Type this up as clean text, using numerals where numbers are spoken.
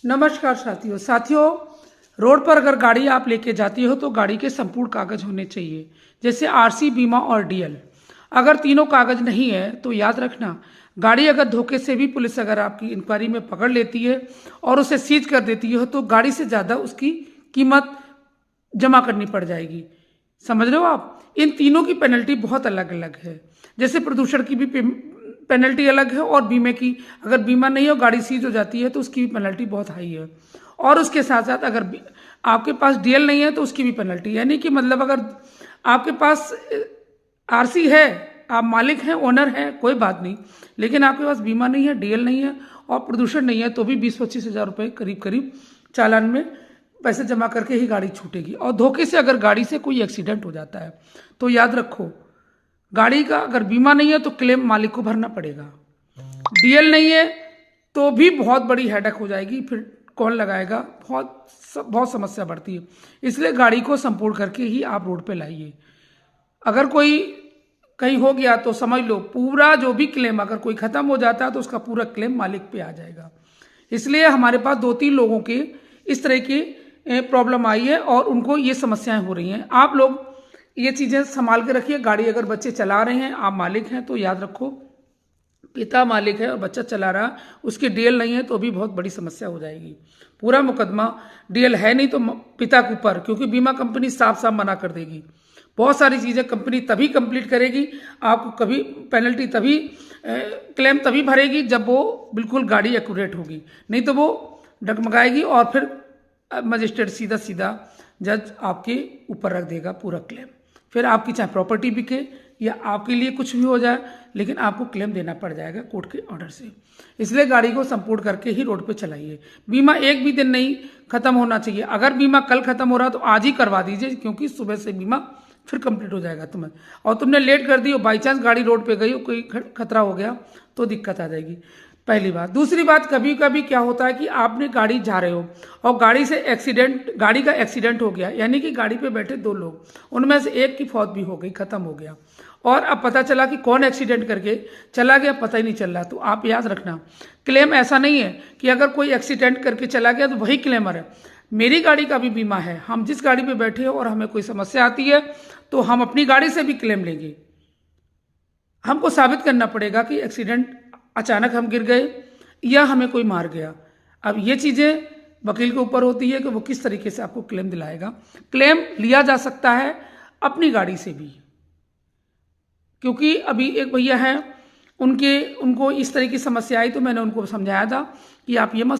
नमस्कार साथियों, रोड पर अगर गाड़ी आप लेके जाती हो तो गाड़ी के संपूर्ण कागज होने चाहिए, जैसे आरसी, बीमा और डीएल। अगर तीनों कागज नहीं है तो याद रखना, गाड़ी अगर धोखे से भी पुलिस अगर आपकी इंक्वायरी में पकड़ लेती है और उसे सीज कर देती है तो गाड़ी से ज़्यादा उसकी कीमत जमा करनी पड़ जाएगी। समझ रहे हो आप? इन तीनों की पेनल्टी बहुत अलग अलग है। जैसे प्रदूषण की भी पेनल्टी अलग है और बीमे की, अगर बीमा नहीं हो गाड़ी सीज हो जाती है तो उसकी भी पेनल्टी बहुत हाई है। और उसके साथ साथ अगर आपके पास डीएल नहीं है तो उसकी भी पेनल्टी, यानी कि मतलब अगर आपके पास आरसी है, आप मालिक हैं, ओनर हैं, कोई बात नहीं, लेकिन आपके पास बीमा नहीं है, डीएल नहीं है और प्रदूषण नहीं है तो भी 20-25 हज़ार रुपये करीब करीब चालान में पैसे जमा करके ही गाड़ी छूटेगी। और धोखे से अगर गाड़ी से कोई एक्सीडेंट हो जाता है तो याद रखो, गाड़ी का अगर बीमा नहीं है तो क्लेम मालिक को भरना पड़ेगा। डीएल नहीं है तो भी बहुत बड़ी हेडेक हो जाएगी, फिर कौन लगाएगा, बहुत समस्या बढ़ती है। इसलिए गाड़ी को संपूर्ण करके ही आप रोड पे लाइए। अगर कोई कहीं हो गया तो समझ लो पूरा जो भी क्लेम, अगर कोई ख़त्म हो जाता है तो उसका पूरा क्लेम मालिक पे आ जाएगा। इसलिए हमारे पास 2-3 लोगों के इस तरह की प्रॉब्लम आई है और उनको ये समस्याएं हो रही हैं। आप लोग ये चीज़ें संभाल के रखिए। गाड़ी अगर बच्चे चला रहे हैं, आप मालिक हैं तो याद रखो, पिता मालिक है और बच्चा चला रहा, उसकी डीएल नहीं है तो भी बहुत बड़ी समस्या हो जाएगी। पूरा मुकदमा डीएल है नहीं तो पिता के ऊपर, क्योंकि बीमा कंपनी साफ साफ मना कर देगी। बहुत सारी चीज़ें कंपनी तभी कंप्लीट करेगी, आपको कभी पेनल्टी तभी क्लेम तभी भरेगी जब वो बिल्कुल गाड़ी एक्यूरेट होगी, नहीं तो वो डगमगाएगी और फिर मजिस्ट्रेट सीधा सीधा जज आपके ऊपर रख देगा पूरा क्लेम। फिर आपकी चाहे प्रॉपर्टी बिके या आपके लिए कुछ भी हो जाए, लेकिन आपको क्लेम देना पड़ जाएगा कोर्ट के ऑर्डर से। इसलिए गाड़ी को संपूर्ण करके ही रोड पे चलाइए। बीमा एक भी दिन नहीं खत्म होना चाहिए। अगर बीमा कल खत्म हो रहा तो आज ही करवा दीजिए, क्योंकि सुबह से बीमा फिर कंप्लीट हो जाएगा तुम्हें। और तुमने लेट कर दी और बाई चांस गाड़ी रोड पे गई और कोई खतरा हो गया तो दिक्कत आ जाएगी, पहली बात। दूसरी बात, कभी कभी क्या होता है कि आपने गाड़ी जा रहे हो और गाड़ी का एक्सीडेंट हो गया, यानी कि गाड़ी पे बैठे 2 लोग, उनमें से एक की मौत भी हो गई, खत्म हो गया, और अब पता चला कि कौन एक्सीडेंट करके चला गया पता ही नहीं चल रहा। तो आप याद रखना, क्लेम ऐसा नहीं है कि अगर कोई एक्सीडेंट करके चला गया तो वही क्लेमर है। मेरी गाड़ी का भी बीमा है। हम जिस गाड़ी पे बैठे हो और हमें कोई समस्या आती है तो हम अपनी गाड़ी से भी क्लेम लेंगे। हमको साबित करना पड़ेगा कि एक्सीडेंट अचानक हम गिर गए या हमें कोई मार गया। अब ये चीज़ें वकील के ऊपर होती है कि वो किस तरीके से आपको क्लेम दिलाएगा। क्लेम लिया जा सकता है अपनी गाड़ी से भी, क्योंकि अभी एक भैया हैं, उनको इस तरह की समस्या आई तो मैंने उनको समझाया था कि आप ये मत